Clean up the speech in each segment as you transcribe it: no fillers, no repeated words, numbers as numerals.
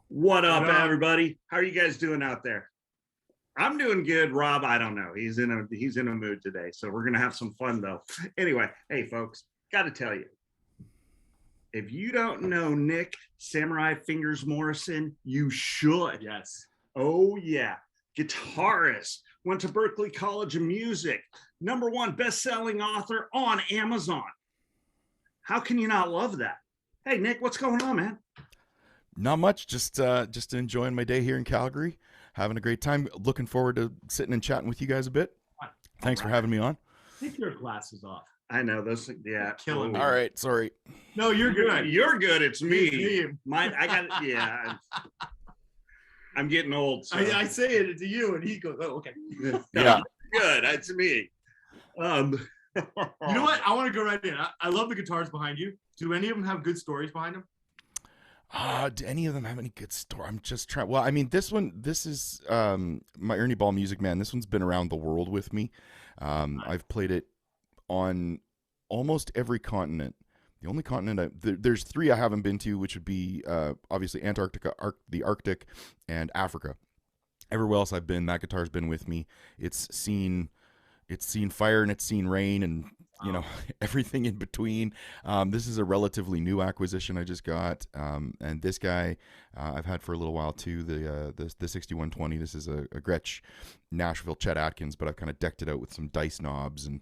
What up, everybody? How are you guys doing out there? I'm doing good. Rob, I don't know. He's in a mood today, so we're gonna have some fun though. Anyway, hey folks, got to tell you, if you don't know Nick Samurai Fingers Morrison, you should. Yes. Oh yeah, guitarist. Went to Berklee College of Music. #1 best-selling author on Amazon. How can you not love that? Hey Nick, what's going on, man? Not much, just enjoying my day here in Calgary, having a great time. Looking forward to sitting and chatting with you guys a bit. Thanks for having me on. Take your glasses off. I know those. Yeah, you're killing me. All right, sorry. No, you're good. You're good. It's me. It's me. Mine. I got. Yeah. I'm getting old. So. I say it to you, and he goes, "Oh, okay." Yeah. Good. It's me. You know what? I want to go right in. I love the guitars behind you. Do any of them have good stories behind them? Do any of them have any good story? I'm just trying. Well, I mean, this is my Ernie Ball Music Man. This one's been around the world with me. I've played it on almost every continent. The only continent there's 3 I haven't been to, which would be obviously Antarctica, the Arctic, and Africa. Everywhere else I've been, that guitar's been with me. It's seen fire and it's seen rain and everything in between. This is a relatively new acquisition I just got, and this guy I've had for a little while too. The 6120. This is a Gretsch Nashville Chet Atkins, but I've kind of decked it out with some dice knobs and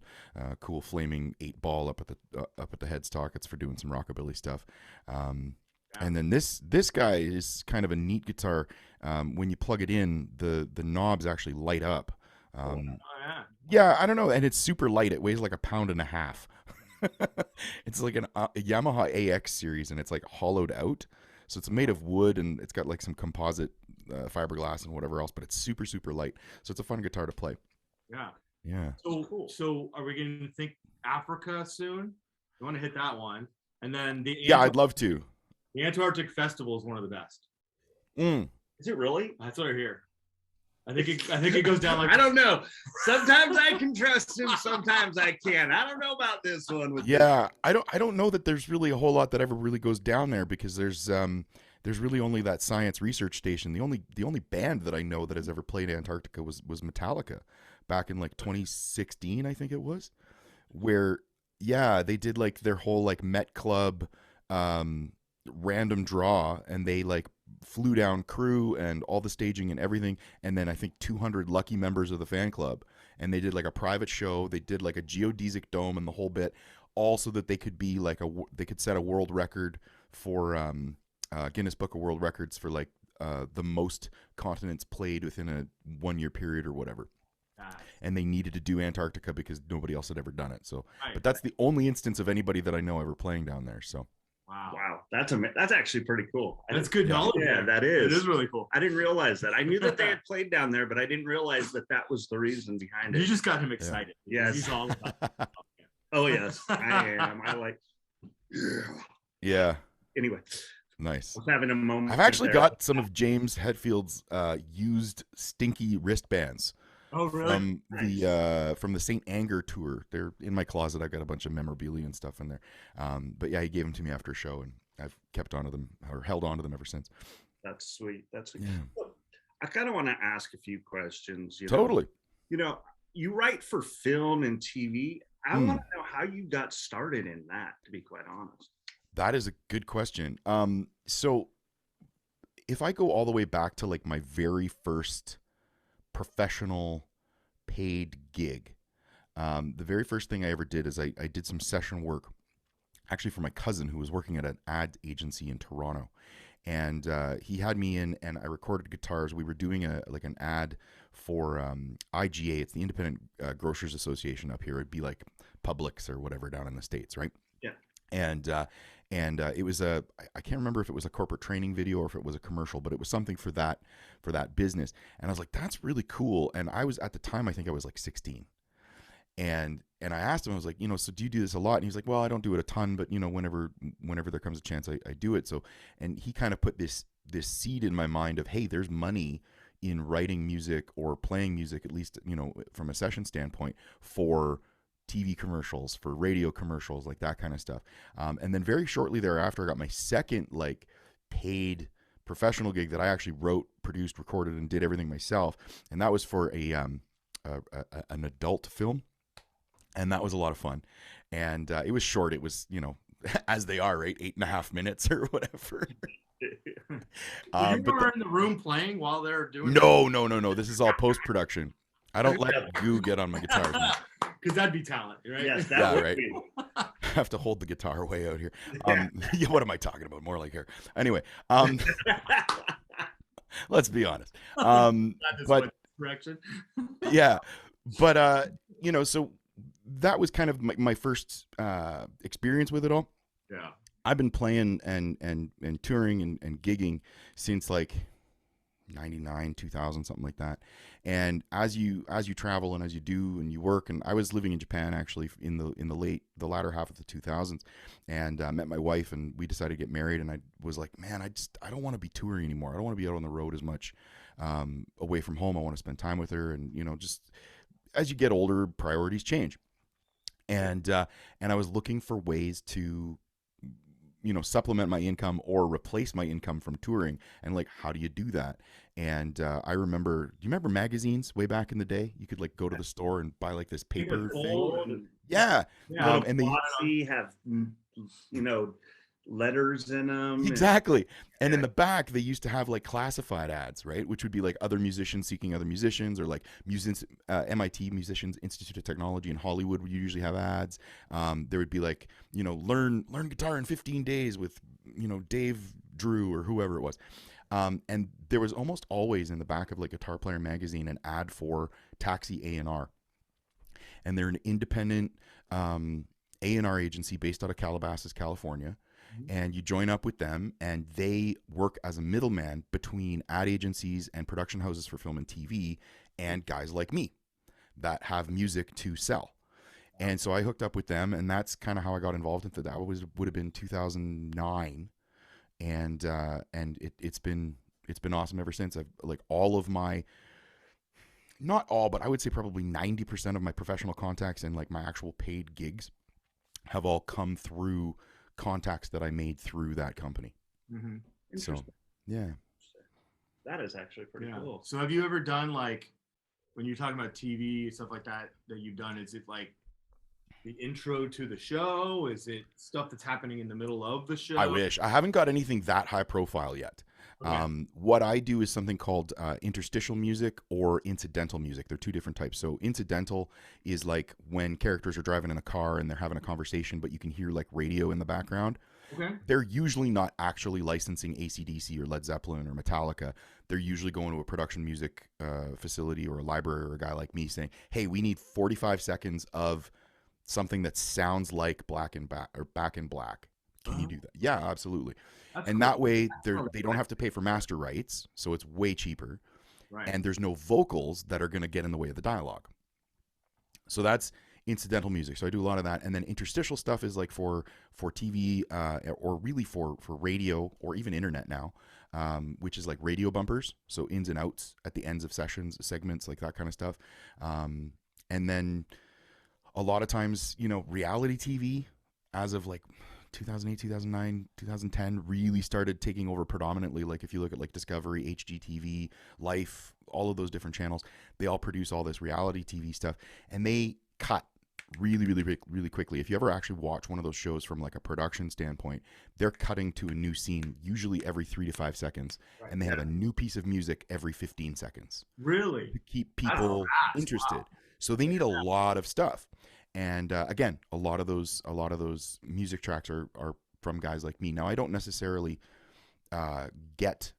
cool flaming 8-ball up at the headstock. It's for doing some rockabilly stuff. And then this guy is kind of a neat guitar. When you plug it in, the knobs actually light up. Yeah, I don't know, and it's super light. It weighs like 1.5 pounds. It's like a Yamaha AX series, and it's like hollowed out, so it's made of wood, and it's got like some composite fiberglass and whatever else. But it's super light, so it's a fun guitar to play. Yeah. So cool. So are we going to think Africa soon? You want to hit that one, and then I'd love to. The Antarctic Festival is one of the best. Is it really? That's what I hear. I think it goes down like I don't know. Sometimes I can trust him, sometimes I can't. I don't know about this one. I don't know that there's really a whole lot that ever really goes down there, because there's really only that science research station. The only band that I know that has ever played Antarctica was Metallica back in like 2016, I think it was, where they did like their whole like Met Club random draw, and they like flew down crew and all the staging and everything, and then I think 200 lucky members of the fan club, and they did like a private show. They did like a geodesic dome and the whole bit, all so that they could be like they could set a world record for Guinness Book of World Records for like the most continents played within a 1-year period or whatever. And they needed to do Antarctica because nobody else had ever done it. So, but that's the only instance of anybody that I know ever playing down there. So. Wow, that's actually pretty cool. That's good knowledge. Yeah, that is. It is really cool. I didn't realize that. I knew that they had played down there, but I didn't realize that was the reason behind it. You just got him excited. Yes. He's all about Oh yes, I am. I like. Yeah. Anyway. Nice. I was having a moment. I've actually got some of James Hetfield's used stinky wristbands. Oh, really? From the St. Anger tour. They're in my closet. I've got a bunch of memorabilia and stuff in there. But yeah, he gave them to me after a show, and I've kept onto them or held on to them ever since. That's sweet. That's sweet. Yeah. I kind of want to ask a few questions. Totally. You write for film and TV. I want to know how you got started in that, to be quite honest. That is a good question. So if I go all the way back to like my very first professional paid gig, the very first thing I ever did is I did some session work actually for my cousin who was working at an ad agency in Toronto, and he had me in, and I recorded guitars. We were doing an ad for IGA. It's the Independent Grocers Association up here. It'd be like Publix or whatever down in the States, right? Yeah. And it was I can't remember if it was a corporate training video or if it was a commercial, but it was something for that business. And I was like, that's really cool. And I was, at the time, I think I was like 16. And I asked him, I was like, so do you do this a lot? And he's like, well, I don't do it a ton, but whenever there comes a chance, I do it. So, and he kind of put this seed in my mind of, hey, there's money in writing music or playing music, at least, from a session standpoint, for TV commercials, for radio commercials, like that kind of stuff. And then very shortly thereafter, I got my second like paid professional gig that I actually wrote, produced, recorded, and did everything myself, and that was for an adult film, and that was a lot of fun. And it was short. It was, as they are, right, 8.5 minutes or whatever. You were in the room playing while they're doing. No. This is all post production. I don't let goo get on my guitar. Because that'd be talent, right? Yes, that would right. be. I have to hold the guitar way out here. Yeah, what am I talking about? More like here. Anyway, let's be honest. But direction. yeah, but so that was kind of my first experience with it all. Yeah. I've been playing and touring and gigging since like 99, 2000, something like that. And as you travel and as you do and you work, and I was living in Japan actually in the latter half of the 2000s, and met my wife, and we decided to get married. And I was like, man, I don't want to be touring anymore. I don't want to be out on the road as much, away from home. I want to spend time with her. And just as you get older, priorities change. And I was looking for ways to supplement my income or replace my income from touring, and like, how do you do that? And I remember, do you remember magazines way back in the day? You could like go to the store and buy like this paper thing. Yeah. And they have letters in them. Exactly. And in the back, they used to have like classified ads, right? Which would be like other musicians seeking other musicians, or like MIT Musicians Institute of Technology in Hollywood would usually have ads. There would be like, learn guitar in 15 days with, Dave Drew or whoever it was. And there was almost always in the back of like Guitar Player magazine an ad for Taxi A&R. And they're an independent A&R agency based out of Calabasas, California. And you join up with them, and they work as a middleman between ad agencies and production houses for film and TV and guys like me that have music to sell. And so I hooked up with them, and that's kind of how I got involved into that. Would have been 2009, and it's been awesome ever since. I've like all of my, not all, but I would say probably 90% of my professional contacts and like my actual paid gigs have all come through contacts that I made through that company. Mm-hmm. So yeah, that is actually pretty cool. So have you ever done, like, when you're talking about TV stuff like that you've done, is it like the intro to the show? Is it stuff that's happening in the middle of the show? I wish. I haven't got anything that high profile yet. Okay. What I do is something called interstitial music or incidental music. They're two different types. So incidental is like when characters are driving in a car and they're having a conversation, but you can hear like radio in the background. Okay. They're usually not actually licensing AC/DC or Led Zeppelin or Metallica. They're usually going to a production music facility or a library, or a guy like me saying, hey, we need 45 seconds of something that sounds like Back in Black. Can you do that? Yeah, absolutely. That's and cool. That way they don't have to pay for master rights, so it's way cheaper. Right. And there's no vocals that are going to get in the way of the dialogue. So that's incidental music. So I do a lot of that. And then interstitial stuff is like for TV or really for radio or even internet now, which is like radio bumpers. So ins and outs at the ends of segments, like that kind of stuff. And then a lot of times, reality TV as of like 2008, 2009, 2010 really started taking over predominantly. Like if you look at like Discovery, HGTV, Life, all of those different channels, they all produce all this reality TV stuff, and they cut really, really, really quickly. If you ever actually watch one of those shows from like a production standpoint, they're cutting to a new scene usually every 3 to 5 seconds, right, and they have a new piece of music every 15 seconds. Really? To keep people interested. Wow. So they need a lot of stuff. And again, a lot of those music tracks are from guys like me. Now, I don't necessarily get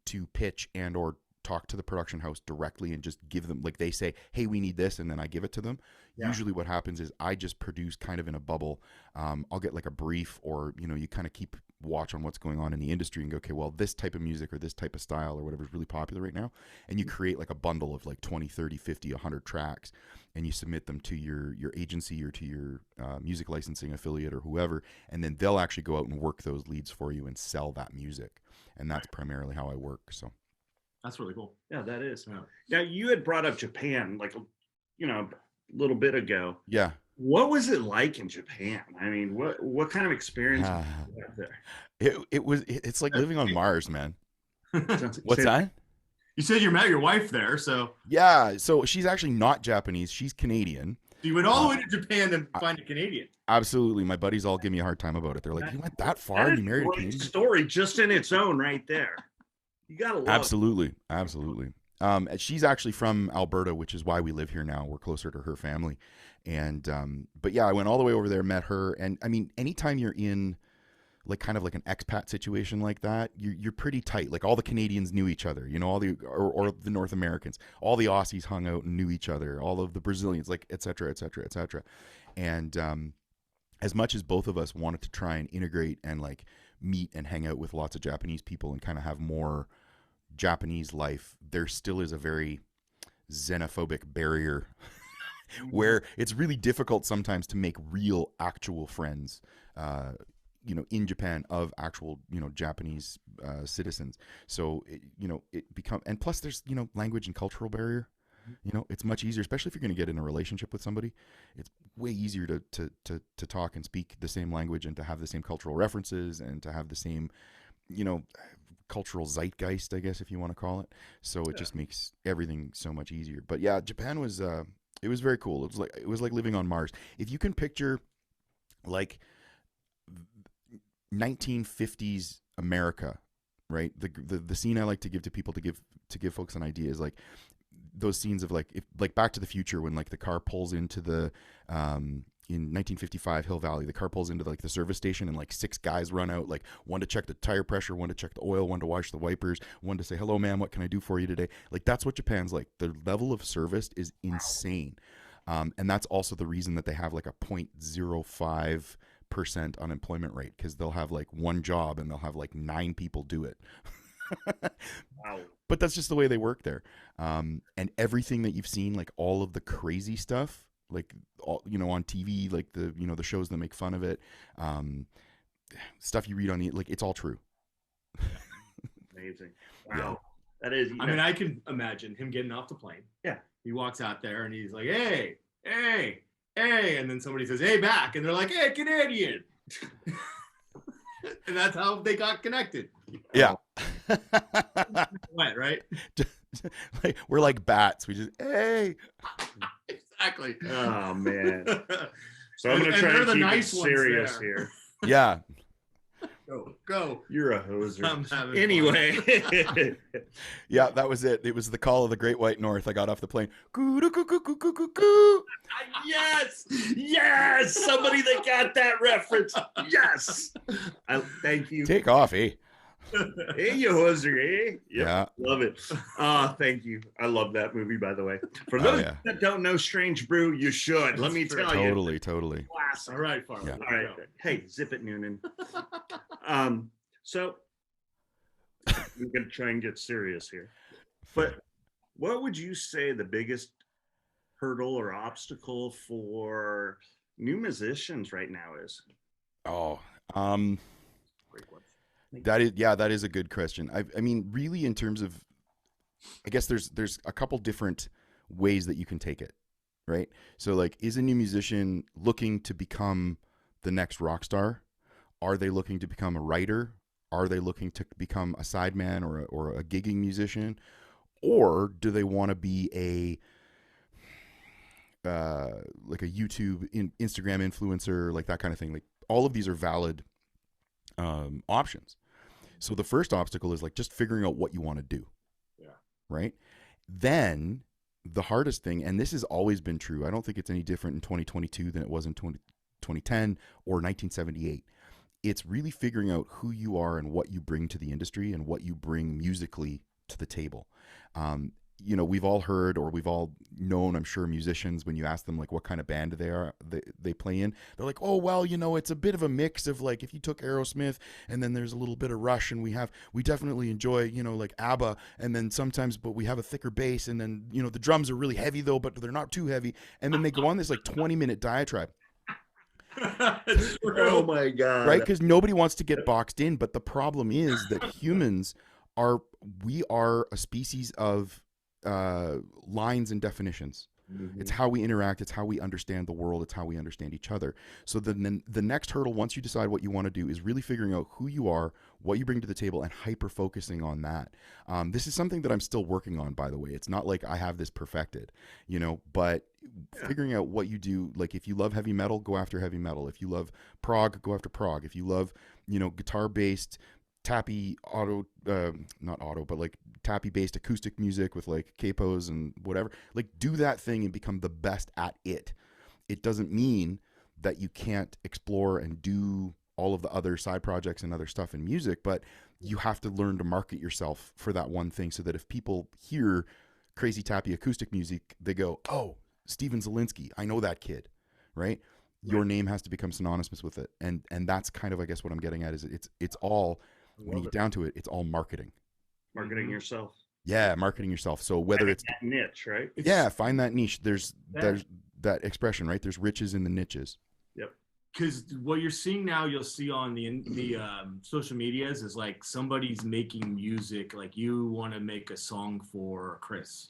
to pitch and or talk to the production house directly and just give them, like they say, hey, we need this, and then I give it to them. Yeah. Usually what happens is I just produce kind of in a bubble. I'll get like a brief, or, you kind of keep watch on what's going on in the industry and go, okay, well, this type of music or this type of style or whatever is really popular right now. And you create like a bundle of like 20, 30, 50, 100 tracks, and you submit them to your agency or to your music licensing affiliate or whoever. And then they'll actually go out and work those leads for you and sell that music. And that's primarily how I work. So that's really cool. Yeah, that is. Yeah. Now, you had brought up Japan like, a little bit ago. Yeah. What was it like in Japan? I mean, what kind of experience was there? It's like living on Mars, man. What's that? You said you met your wife there, so Yeah, so she's actually not Japanese. She's Canadian. you went all the way to Japan to find a Canadian. Absolutely. My buddies all give me a hard time about it. They're like, you went that far That and is you a married a great Canadian? story just in its own right there. You gotta love it. Absolutely. And she's actually from Alberta, which is why we live here now. We're closer to her family. And but yeah, I went all the way over there, met her, and I mean, anytime you're in like kind of like an expat situation like that, you're pretty tight. Like all the Canadians knew each other, you know, all the or the North Americans, all the Aussies hung out and knew each other, all of the Brazilians, like et cetera, et cetera, et cetera. And as much as both of us wanted to try and integrate and like meet and hang out with lots of Japanese people and kind of have more Japanese life, there still is a very xenophobic barrier where it's really difficult sometimes to make real actual friends you know, in Japan of actual, you know, Japanese citizens. So it become, and plus there's, you know, language and cultural barrier. You know, it's much easier, especially if you're going to get in a relationship with somebody. It's way easier to talk and speak the same language and to have the same cultural references and to have the same, you know, cultural zeitgeist, I guess, if you want to call it. So it just makes everything so much easier. But yeah, Japan was it was very cool. It was like living on Mars. If you can picture like 1950s America, right? The scene I like to give to people to give folks an idea is like those scenes of like, if like Back to the Future, when like the car pulls into the in 1955 Hill Valley, the car pulls into like the service station and like 6 guys run out, like one to check the tire pressure, one to check the oil, one to wash the wipers, one to say, hello ma'am, what can I do for you today? Like that's what Japan's like. The level of service is insane. And that's also the reason that they have like a 0.05% unemployment rate, because they'll have like one job and they'll have like 9 people do it. Wow. But that's just the way they work there. And everything that you've seen, like all of the crazy stuff, like all, you know, on TV, like the, you know, the shows that make fun of it, stuff you read on the, like, it's all true. Amazing. Wow. Yeah. That is, I mean, I can imagine him getting off the plane. Yeah. He walks out there and he's like, hey, hey, hey. And then somebody says, hey, back. And they're like, hey, Canadian. And that's how they got connected. Yeah. What, right? Like, we're like bats. We just, hey. Exactly. Oh, man. So I'm going to try they're and the keep nice it ones serious there. here. Yeah. Go. You're a hoser. I'm having Anyway. Yeah, that was it. It was the call of the Great White North. I got off the plane. Coo-doo-coo-coo-coo-coo-coo. Yes. Yes. Somebody that got that reference. Yes. Thank you. Take off, eh? Hey, you hoser, eh? Yep. Yeah. Love it. Thank you. I love that movie, by the way. For Oh, those yeah. that don't know Strange Brew, you should. Let me That's true. tell you. Totally. Classic. All right, Farley. Yeah. let's All right. go. Hey, zip it, Noonan. So I'm going to try and get serious here. But what would you say the biggest hurdle or obstacle for new musicians right now is? Oh, Great one. that is a good question. I mean, really, in terms of, I guess there's a couple different ways that you can take it, right? So like, is a new musician looking to become the next rock star? Are they looking to become a writer? Are they looking to become a sideman or a gigging musician? Or do they want to be like a YouTube Instagram influencer, like that kind of thing? Like all of these are valid options. So the first obstacle is like just figuring out what you want to do. Yeah. Right. Then the hardest thing, and this has always been true, I don't think it's any different in 2022 than it was in 2010 or 1978. It's really figuring out who you are and what you bring to the industry and what you bring musically to the table. You know, we've all heard, or we've all known, I'm sure, musicians, when you ask them like what kind of band they play in, they're like, oh, well, you know, it's a bit of a mix of like, if you took Aerosmith and then there's a little bit of Rush, and we definitely enjoy, you know, like ABBA, and then sometimes, but we have a thicker bass, and then, you know, the drums are really heavy though, but they're not too heavy. And then they go on this like 20-minute diatribe. Oh my God. Right? Because nobody wants to get boxed in. But the problem is that humans we are a species of lines and definitions. It's how we interact. It's how we understand the world. It's how we understand each other. So then the next hurdle, once you decide what you want to do, is really figuring out who you are, what you bring to the table, and hyper focusing on that. This is something that I'm still working on, by the way. It's not like I have this perfected, you know, but figuring out what you do. Like if you love heavy metal, go after heavy metal. If you love prog, go after prog. If you love, you know, guitar based, tappy not auto, but like tappy based acoustic music with like capos and whatever, like do that thing and become the best at it. It doesn't mean that you can't explore and do all of the other side projects and other stuff in music, but you have to learn to market yourself for that one thing, so that if people hear crazy tappy acoustic music, they go, oh, Steven Zielinski, I know that kid, right? Your name has to become synonymous with it. And that's kind of, I guess, what I'm getting at is it's all, when you get down to it, it's all marketing. Marketing yourself. Yeah, marketing yourself. So whether it's that niche, right? Yeah, find that niche. There's that expression, right? There's riches in the niches. Yep. Because what you're seeing now, you'll see on the social medias is like somebody's making music. Like you want to make a song for Chris,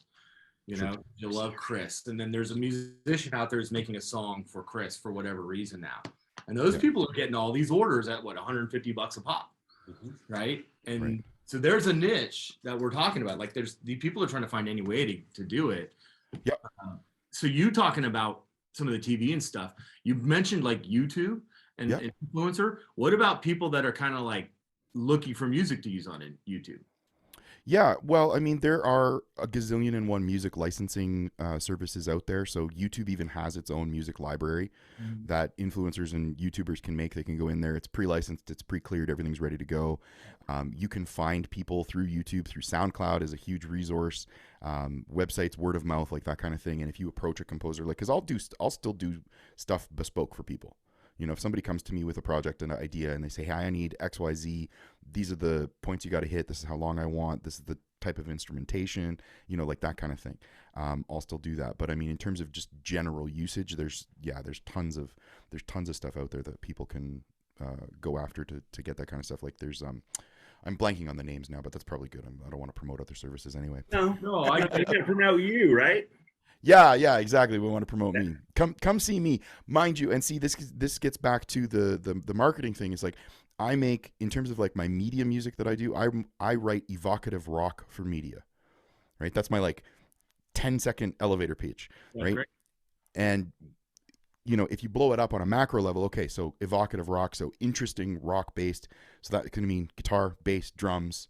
you know, you love Chris, and then there's a musician out there who's making a song for Chris for whatever reason now, and those people are getting all these orders at what, $150 a pop, right? And so there's a niche that we're talking about. Like there's the people are trying to find any way to do it. Yep. So you talking about some of the TV and stuff, you mentioned like YouTube and influencer. What about people that are kind of like looking for music to use on YouTube? Yeah, well, I mean, there are a gazillion and one music licensing services out there. So YouTube even has its own music library that influencers and YouTubers can make. They can go in there. It's pre-licensed. It's pre-cleared. Everything's ready to go. You can find people through YouTube, through SoundCloud is a huge resource. Websites, word of mouth, like that kind of thing. And if you approach a composer, like, because I'll still do stuff bespoke for people. You know, if somebody comes to me with a project and an idea and they say, hey, I need X, Y, Z, these are the points you got to hit. This is how long I want. This is the type of instrumentation, you know, like that kind of thing. I'll still do that. But I mean, in terms of just general usage, there's tons of stuff out there that people can go after to get that kind of stuff. Like there's, I'm blanking on the names now, but that's probably good. I don't want to promote other services anyway. No, I got to promote you, right? Yeah, exactly. We want to promote me. Come see me, mind you. And see, this gets back to the marketing thing. It's like I make, in terms of like my media music that I do, I write evocative rock for media, right? That's my like 10-second elevator pitch, right? Great. And you know, if you blow it up on a macro level, okay, so evocative rock, so interesting rock based. So that can mean guitar, bass, drums,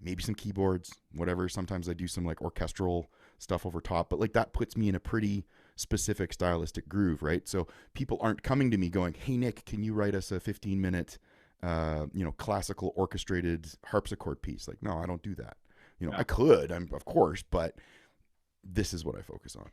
maybe some keyboards, whatever. Sometimes I do some like orchestral stuff over top, but like that puts me in a pretty specific stylistic groove, right? So people aren't coming to me going, hey Nick, can you write us a 15-minute you know, classical orchestrated harpsichord piece? Like, no, I don't do that. You know, I could, of course, but this is what I focus on.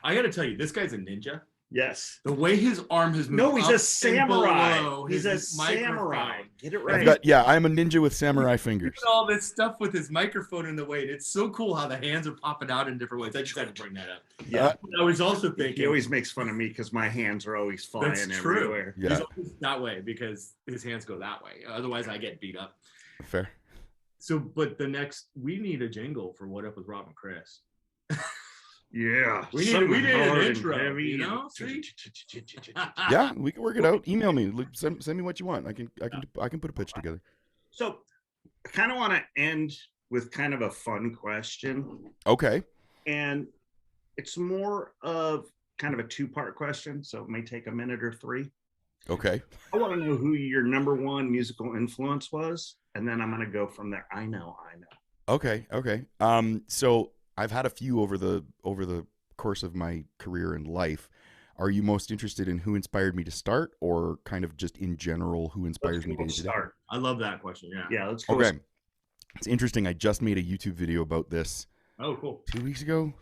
I got to tell you, this guy's a ninja. Yes. The way his arm has moved. No, he's a samurai. He's a samurai. Get it right. I'm a ninja with samurai fingers. All this stuff with his microphone in the way. It's so cool how the hands are popping out in different ways. I just had to bring that up. Yeah. I was also thinking. He always makes fun of me because my hands are always flying everywhere. Yeah. He's always that way because his hands go that way. Otherwise, I get beat up. Fair. So, but we need a jingle for What Up with Rob and Chris. Yeah, we need an intro, you know? Yeah, we can work it out. Email me. Send me what you want. I can put a pitch together. So I kind of want to end with kind of a fun question. Okay. And it's more of kind of a two-part question, so it may take a minute or three. Okay. I want to know who your number one musical influence was, and then I'm going to go from there. I know. Okay. So I've had a few over the course of my career and life. Are you most interested in who inspired me to start, or kind of just in general who inspires me to start? I love that question. Yeah, let's go. Okay. It's interesting. I just made a YouTube video about this. Oh, cool. 3 weeks ago.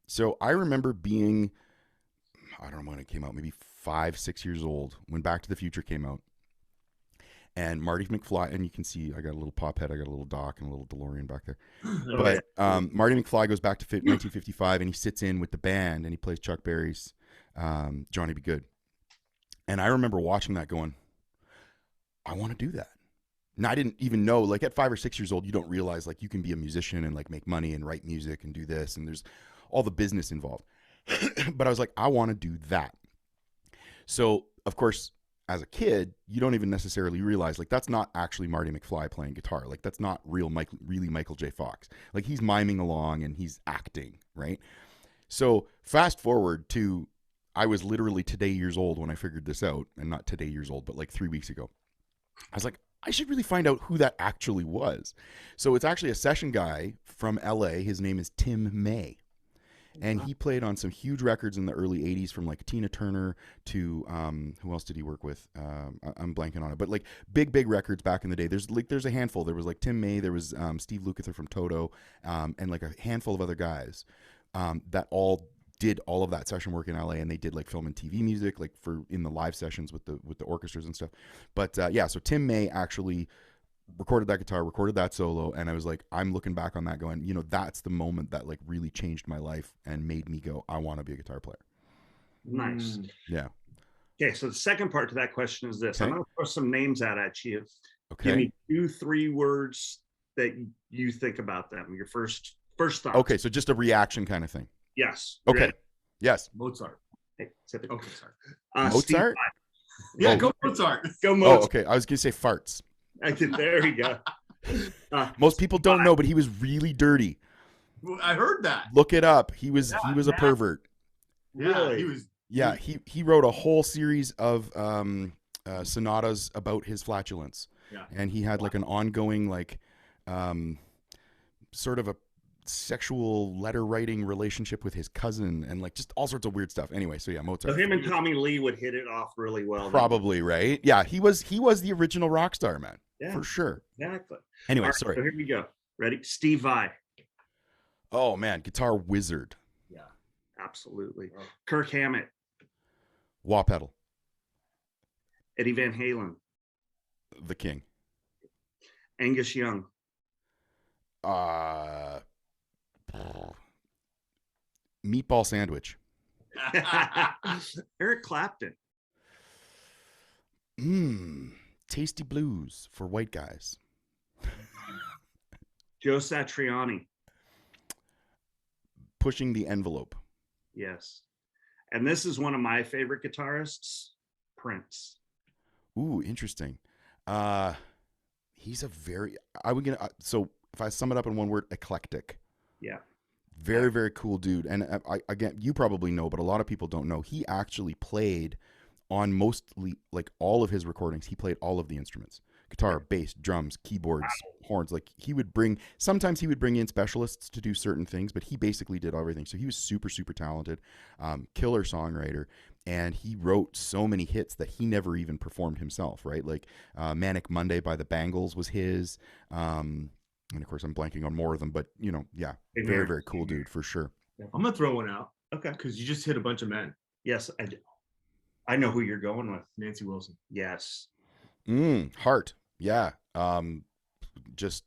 So I remember being, I don't know when it came out, maybe 5-6 years old when Back to the Future came out. And Marty McFly, and you can see I got a little pop head, I got a little Doc and a little DeLorean back there. But Marty McFly goes back to 1955 and he sits in with the band and he plays Chuck Berry's Johnny Be Good. And I remember watching that going, I want to do that. And I didn't even know, like at 5 or 6 years old, you don't realize like you can be a musician and like make money and write music and do this. And there's all the business involved. But I was like, I want to do that. So, of course, as a kid, you don't even necessarily realize, like, that's not actually Marty McFly playing guitar. Like, that's not really Michael J. Fox. Like, he's miming along and he's acting, right? So, fast forward to, I was literally today years old when I figured this out, and not today years old, but like 3 weeks ago. I was like, I should really find out who that actually was. So, it's actually a session guy from LA. His name is Tim May. And he played on some huge records in the early 80s, from like Tina Turner to who else did he work with? I'm blanking on it, but like big records back in the day. There's a handful. There was like Tim May, there was Steve Lukather from Toto, and like a handful of other guys that all did all of that session work in LA, and they did like film and TV music, like for in the live sessions with the orchestras and stuff. But yeah, so Tim May actually recorded that guitar, recorded that solo, and I was like, I'm looking back on that going, you know, that's the moment that like really changed my life and made me go, I want to be a guitar player. Nice. Yeah. Okay, so the second part to that question is this. I'm going to throw some names out at you. Okay. Give me 2-3 words that you think about them. Your first thoughts. Okay, so just a reaction kind of thing. Yes. Okay. Ready? Yes. Mozart. Hey, sip it. Okay, sorry. Mozart? Yeah, go Mozart. Go Mozart. Oh, okay. I was going to say farts. There you go. Most people don't know, but he was really dirty. I heard that. Look it up. He was a pervert. Really? He was. Yeah, he wrote a whole series of sonatas about his flatulence. Yeah. And he had like an ongoing like sort of a sexual letter writing relationship with his cousin, and like just all sorts of weird stuff. Anyway, so yeah, Mozart. So him and Tommy Lee would hit it off really well. Probably, right? Yeah, he was the original rock star, man. Yeah, for sure. Exactly. Anyway, right, sorry. So here we go. Ready? Steve Vai. Oh man, guitar wizard. Yeah, absolutely. Oh. Kirk Hammett. Wah pedal. Eddie Van Halen. The king. Angus Young. Meatball sandwich. Eric Clapton. Tasty blues for white guys. Joe Satriani. Pushing the envelope. Yes. And this is one of my favorite guitarists, Prince. Ooh, interesting. He's a very, so if I sum it up in one word, eclectic. Yeah. Very, very cool dude. And again, you probably know, but a lot of people don't know. He actually played on mostly, like all of his recordings, he played all of the instruments. Guitar, bass, drums, keyboards, horns. Like sometimes he would bring in specialists to do certain things, but he basically did everything. So he was super, super talented, killer songwriter. And he wrote so many hits that he never even performed himself, right? Like Manic Monday by the Bangles was his. And of course, I'm blanking on more of them, but you know, yeah, very, very cool dude for sure. I'm going to throw one out. Okay. Because you just hit a bunch of men. Yes, I know who you're going with. Nancy Wilson. Yes. Heart. Yeah. Just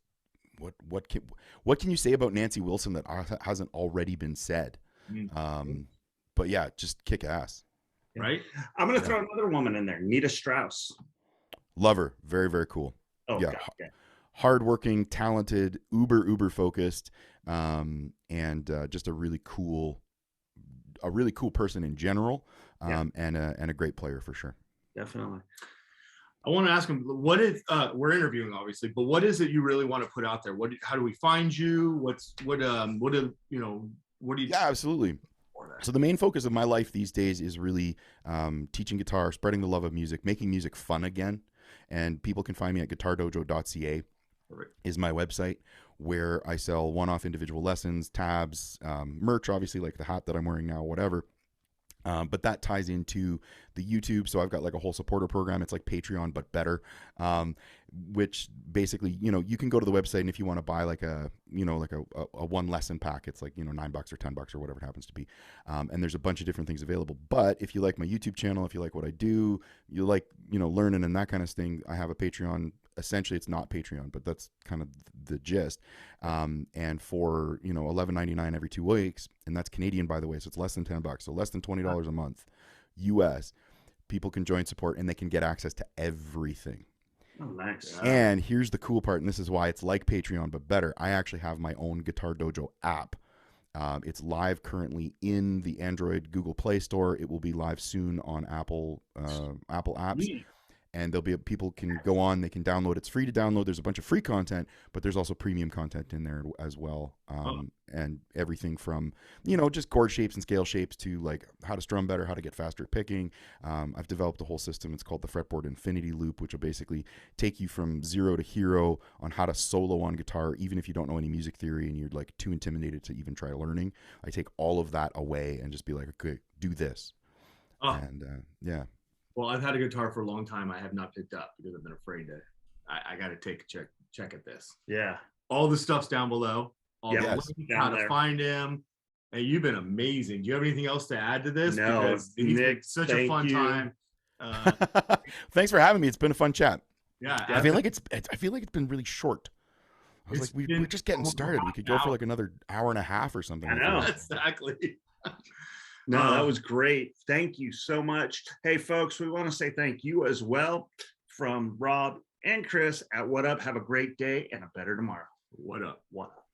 what can you say about Nancy Wilson that hasn't already been said? But yeah, just kick ass. Right. I'm going to throw another woman in there. Nita Strauss. Love her. Very, very cool. Oh, yeah. God, yeah. Hardworking, talented, uber focused, and just a really cool person in general, and a great player for sure. Definitely. I want to ask him, what is we're interviewing obviously, but what is it you really want to put out there? How do we find you? What do you? Yeah, absolutely. So the main focus of my life these days is really teaching guitar, spreading the love of music, making music fun again. And people can find me at guitardojo.ca is my website, where I sell one-off individual lessons, tabs, merch, obviously like the hat that I'm wearing now, whatever. But that ties into the YouTube. So I've got like a whole supporter program. It's like Patreon, but better. Which basically, you know, you can go to the website, and if you want to buy like a one lesson pack, it's like, you know, $9 or $10 or whatever it happens to be. And there's a bunch of different things available. But if you like my YouTube channel, if you like what I do, you like, you know, learning and that kind of thing, I have a Patreon. Essentially, it's not Patreon, but that's kind of the gist. And for, you know, $11.99 every 2 weeks, and that's Canadian, by the way, so it's less than $10, so less than $20 a month, US. People can join support, and they can get access to everything. Oh, nice. And here's the cool part, and this is why it's like Patreon but better. I actually have my own Guitar Dojo app. It's live currently in the Android Google Play Store. It will be live soon on Apple apps. Neat. And there'll be people can go on, they can download. It's free to download. There's a bunch of free content, but there's also premium content in there as well. And everything from, just chord shapes and scale shapes to like how to strum better, how to get faster at picking. I've developed a whole system. It's called the Fretboard Infinity Loop, which will basically take you from zero to hero on how to solo on guitar, even if you don't know any music theory and you're like too intimidated to even try learning. I take all of that away and just be like, okay, do this. And yeah. Well, I've had a guitar for a long time. I have not picked up because I've been afraid to. I got to take a check at this. Yeah. All the stuff's down below. All the Yes, links, down how there. to find him. Hey, you've been amazing. Do you have anything else to add to this? No, Because he's been Nick, such a thank fun you. time. Thanks for having me. It's been a fun chat. Yeah, I feel like it's been really short. I was It's like, been we're just getting started. We could go for like another hour and a half or something. I know. exactly. No, that was great. Thank you so much. Hey, folks, we want to say thank you as well from Rob and Chris at What Up. Have a great day and a better tomorrow. What up? What up?